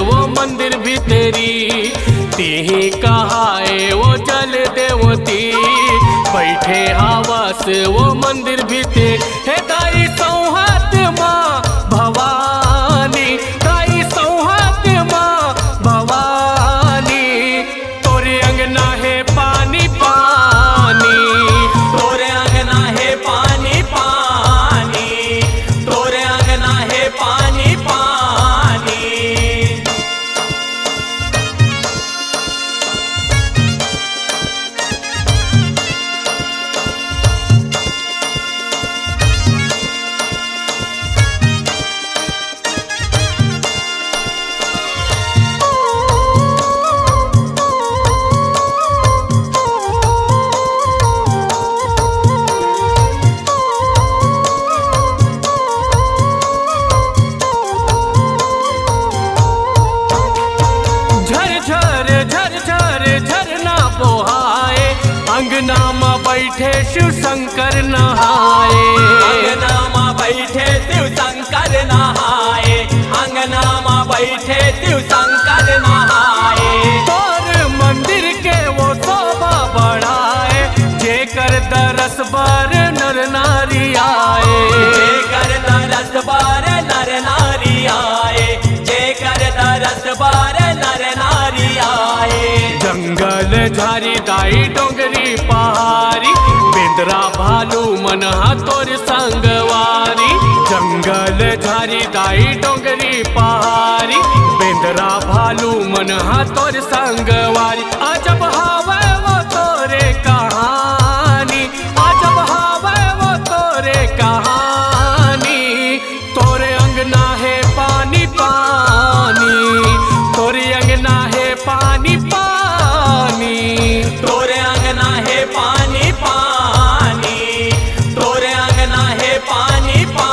वो मंदिर भी तेरी, तीही कहाए वो जल देवती, बैठे आवास वो मंदिर भी तेरी। हे दाई सौहात माँ भवानी, दाई सौहात माँ भवानी, तोरे अंगना है पानी पानी, तोरे अंगना है पानी पानी, तोरे अंगना है पानी पानी। अंगना में बैठे शिव शंकर नहाए, अंगना में बैठे शिव शंकर नहाए, अंगना में बैठे शिव शंकर नहाए। तोर मंदिर के वो शोभा बढ़ाए, जेकर दरस बार नर नारी आए, जेकर दरस बार नर नारी आए, जेकर दरस बार नर नारी आए। जंगल झारी दाई डोंगरी पहाड़ी, बेंद्रा भालू मनहा तोर संगवारी, जंगल झारी दाई डोंगरी पहाड़ी, बेंद्रा भालू मनहा तोर संगवारी। अजब हावे वो तोरे कहानी, अजब हावे वो तोरे कहानी, तोरे अंगना है पानी पानी, तोरे अंगना है पानी पानी, तोरे अंगना है पानी पानी, तोरे अंगना है पानी पानी।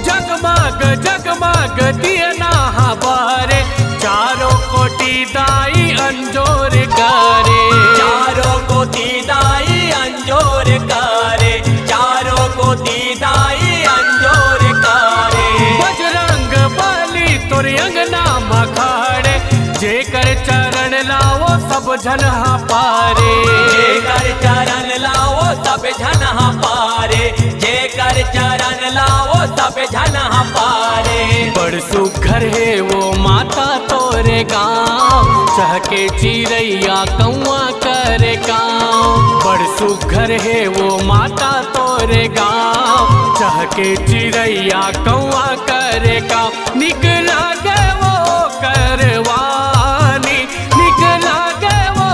जगमग दिया ना हमारे, चारों कोटि दाई अंजोर करे, चारों को दाई अंजोर करे, चारों को दाई अंजोर करे। बजरंग बली तोर अंगना मखाड़े, जेकर चरण लाओ सब झनहा पारे, जेकर चरण लाओ सब झनहा पारे, जेकर चरण लाओ सब झनहा पारे। बड़ सुघर है वो माता तोरे गाँव, चहके चिड़ैया कौआ करे गाँव, बड़ सुघर है वो माता तोरे गाँव, चहके चिड़ैया कौआ करे गाँव। निक लागे वो करवानी, निक लागे वो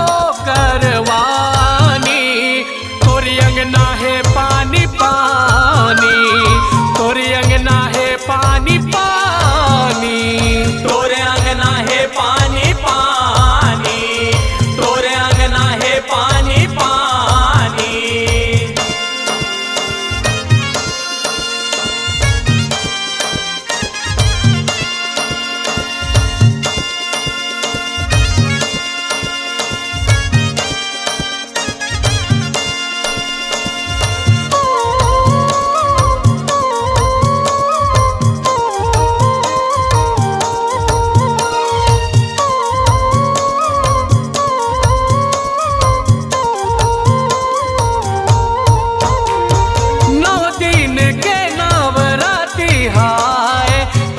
करवानी, तोरी अंगना है पानी पानी, तोरी अंगना है पानी पानी, तोरे अंगना है पानी पानी, तोरे अंगना है पानी पानी।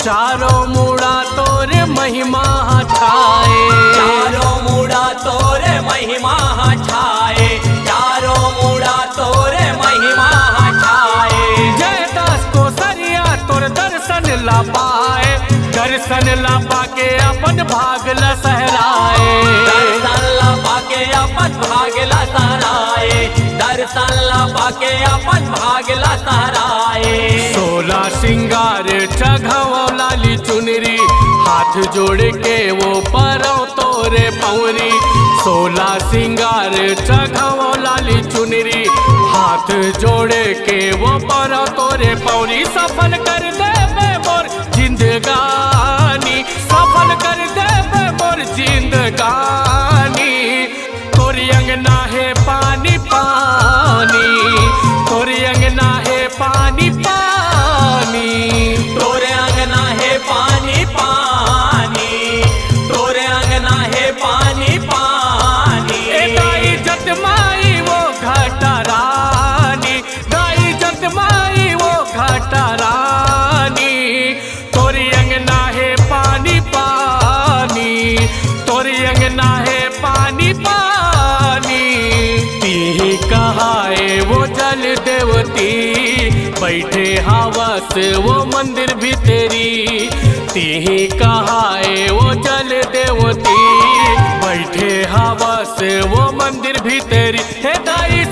चारों मुड़ा तोरे महिमा छाए, चारों मुड़ा तोरे महिमा छाए, चारों मुड़ा तोरे महिमा छाए। जय दास को सरिया तोर दर्शन ला पाए, दर्शन ला पाके अपन भाग ला सहराए, दर्शन ला पाके अपन भाग ला सहराए, दर्शन पाके अपन भागला सहराए 16 सिंगार चघाओ लाली चुनरी हाथ जोड़ के वो परौ तोरे पौरी 16 सिंगार चघाओ लाली चुनरी हाथ जोड़ के वो परौ तोरे पौरी सफल कर दे मोर जिंदगानी सफल कर दे मोर जिंदगानी तोरी अंगना है पानी पानी तोरी अंगना है पानी पानी तोरे अंगना है पानी पानी तोरे अंगना है पानी पानी दाई जतमाई वो घाटा रानी दाई जतमाई वो घाटा रानी तोरी अंगना है पानी पानी तोरी अंगना है पानी पानी ती कहाए वो जल देवती बैठे हवस वो मंदिर भीतरी ती कहाए वो जल देवती बैठे हवस वो मंदिर भीतरी हे दाई